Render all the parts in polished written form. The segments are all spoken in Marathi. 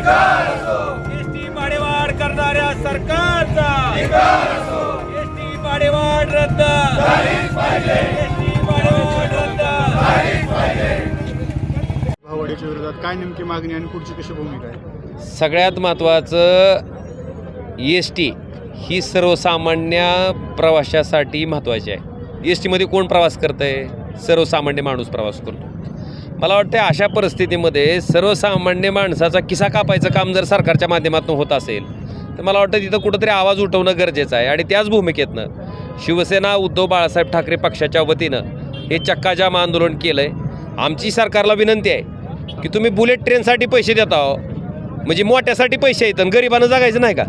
एसटी भाडेवाढ करणाऱ्या सरकारचा एसटी भाडेवाढ रद्द एसटी भाडेवाढ रद्द भाववाढीच्या विरोधात काय नेमकी मागणी आणि पुढची कशी भूमिका आहे? सगळ्यात महत्त्वाचं एस टी ही सर्वसामान्य प्रवाशासाठी महत्त्वाची आहे. एस टीमध्ये कोण प्रवास करतं आहे? सर्वसामान्य माणूस प्रवास करतो. मला वाटतं अशा परिस्थितीमध्ये सर्वसामान्य माणसाचा किस्सा कापायचं काम जर सरकारच्या माध्यमातून होत असेल तर मला वाटतं तिथं कुठंतरी आवाज उठवणं गरजेचं आहे. आणि त्याच भूमिकेतनं शिवसेना उद्धव बाळासाहेब ठाकरे पक्षाच्या वतीनं हे चक्काजाम आंदोलन केलं आहे. आमची सरकारला विनंती आहे की तुम्ही बुलेट ट्रेनसाठी पैसे देता हो, म्हणजे मोठ्यासाठी पैसे येतात, गरिबानं जगायचं नाही का?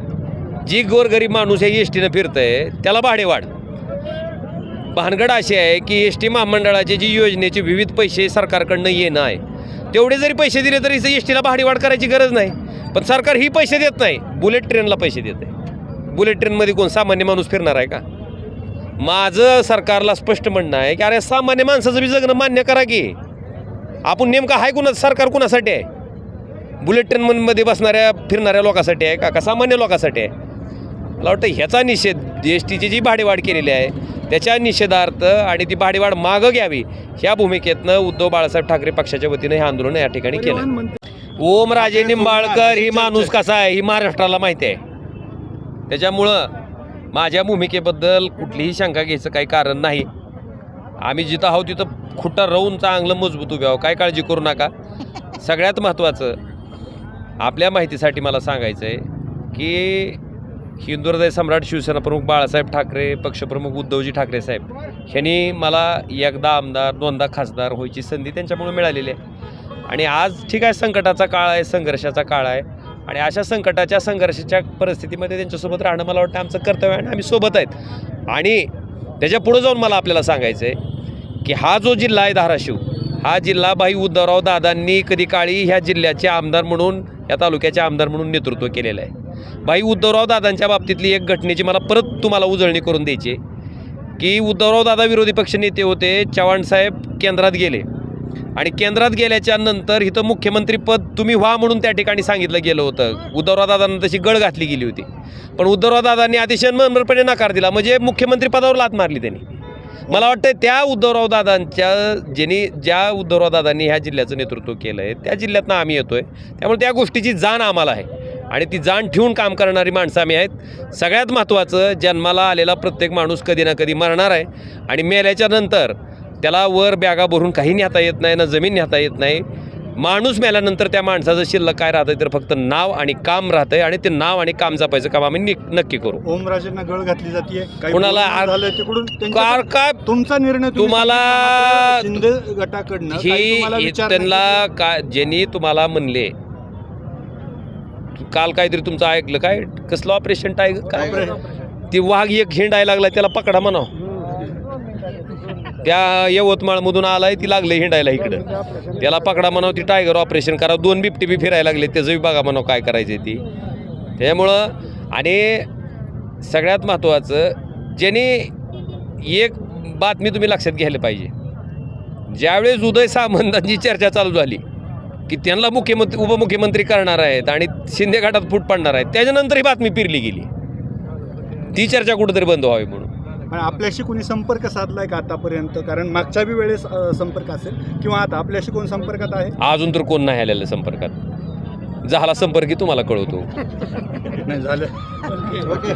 जी गोरगरीब माणूस हे एस टीनं फिरतं आहे त्याला भाडेवाढ. भानगड अशी आहे की एस टी महामंडळाचे जी योजनेचे विविध पैसे सरकारकडनं येणं आहे, तेवढे जरी पैसे दिले तरी एस टीला भाडेवाढ करायची गरज नाही. पण सरकार ही पैसे देत नाही, बुलेट ट्रेनला पैसे देते. बुलेट ट्रेनमध्ये कोण सामान्य माणूस फिरणार आहे का? माझं सरकारला स्पष्ट म्हणणं आहे की अरे सामान्य माणसाचं बी जगणं मान्य करा की. आपण नेमकं आहे कुणा सरकार कुणासाठी आहे? बुलेट ट्रेनमध्ये बसणाऱ्या फिरणाऱ्या लोकांसाठी आहे का सामान्य लोकांसाठी आहे? मला वाटतं ह्याचा निषेध एस टीची जी भाडेवाढ केलेली आहे त्याच्या निषेधार्थ आणि ती भाडेवाढ मागं घ्यावी ह्या भूमिकेतनं उद्धव बाळासाहेब ठाकरे पक्षाच्या वतीनं हे आंदोलन या ठिकाणी केलं. ओमराजे निंबाळकर ही माणूस कसा आहे ही महाराष्ट्राला माहिती आहे. त्याच्यामुळं माझ्या भूमिकेबद्दल कुठलीही शंका घ्यायचं काही कारण नाही. आम्ही जिथं आहोत तिथं खुट्टा राहून चांगलं मजबूत उभे आहोत, काय काळजी करू नका. सगळ्यात महत्त्वाचं आपल्या माहितीसाठी मला सांगायचं आहे की हिंदू हृदय सम्राट शिवसेना प्रमुख बाळासाहेब ठाकरे, पक्षप्रमुख उद्धवजी ठाकरे साहेब ह्यांनी मला एकदा आमदार दोनदा खासदार व्हायची संधी त्यांच्यामुळे मिळालेली आहे. आणि आज ठीक आहे संकटाचा काळ आहे, संघर्षाचा काळ आहे आणि अशा संकटाच्या संघर्षाच्या परिस्थितीमध्ये त्यांच्यासोबत राहणं मला वाटतं आमचं कर्तव्य आहे आणि आम्ही सोबत आहेत. आणि त्याच्या पुढं जाऊन मला आपल्याला सांगायचं आहे की हा जो जिल्हा आहे धाराशिव, हा जिल्हा भाई उद्धवराव दादांनी कधी काळी ह्या जिल्ह्याचे आमदार म्हणून या तालुक्याचे आमदार म्हणून नेतृत्व केलेलं आहे. भाई उद्धवराव दादांच्या बाबतीतली एक घटनेची मला परत तुम्हाला उजळणी करून द्यायची की उद्धवराव दादा विरोधी पक्ष नेते होते, चव्हाणसाहेब केंद्रात गेले आणि केंद्रात गेल्याच्या नंतर इथं मुख्यमंत्रीपद तुम्ही व्हा म्हणून त्या ठिकाणी सांगितलं गेलं होतं. उद्धवराव दादांना तशी गळ घातली गेली होती, पण उद्धवराव दादांनी अतिशय मनमरपणे नकार दिला, म्हणजे मुख्यमंत्रीपदावर लाथ मारली त्यांनी. मला वाटतं त्या उद्धवराव ज्या उद्धवराव दादांनी ह्या जिल्ह्याचं नेतृत्व केलं आहे त्या जिल्ह्यातनं आम्ही येतो आहे. त्यामुळे त्या गोष्टीची जाण आम्हाला आहे आणि ती जाण ठेवून काम करणारी माणसं आम्ही आहेत. सगळ्यात महत्त्वाचं जन्माला आलेला प्रत्येक माणूस कधी ना कधी मरणार आहे आणि मेल्याच्या नंतर त्याला वर बॅगा भरून काही नेता येत नाही, ना जमीन नेता येत नाही. माणूस मेल्यानंतर त्या माणसाचं शिल्लक काय राहतं तर फक्त नाव आणि काम राहतंय आणि ते नाव आणि काम जपायचं काम आम्ही नक्की करू. ओमराजेंना गळ घातली जाते कोणाला काय तुमचा निर्णय तुम्हाला शिंदे गटाकडनं ही त्यांना का ज्यांनी तुम्हाला म्हणले काल काहीतरी तुमचं ऐकलं काय कसलं ऑपरेशन काय ती वाघ एक हिंडायला लागला त्याला पकडा म्हणाव. त्या यवतमाळमधून आलाय ती लागले हिंडायला इकडं, त्याला पकडा म्हणाव, ती टायगर ऑपरेशन करा. 2 बिबटे बी फिरायला लागले त्याचं बघा म्हणाव काय करायचं ती. त्यामुळं आणि सगळ्यात महत्त्वाचं ज्यांनी एक बातमी तुम्ही लक्षात घ्यायला पाहिजे, ज्यावेळेस उदय सामंतांची चर्चा चालू झाली की त्यांना मुख्यमंत्री उपमुख्यमंत्री करणार आहेत आणि शिंदे गटात फूट पडणार आहेत, त्याच्यानंतर ही बातमी फिरली गेली. ती चर्चा कुठेतरी बंद व्हावी म्हणून. आपल्याशी कोणी संपर्क साधलाय का आतापर्यंत? कारण मागच्या बी वेळेस संपर्क असेल किंवा आता आपल्याशी कोण संपर्कात आहे? अजून तर कोण नाही आलेलं संपर्कात. झाला संपर्क तुम्हाला कळवतो. नाही झालं. ओके.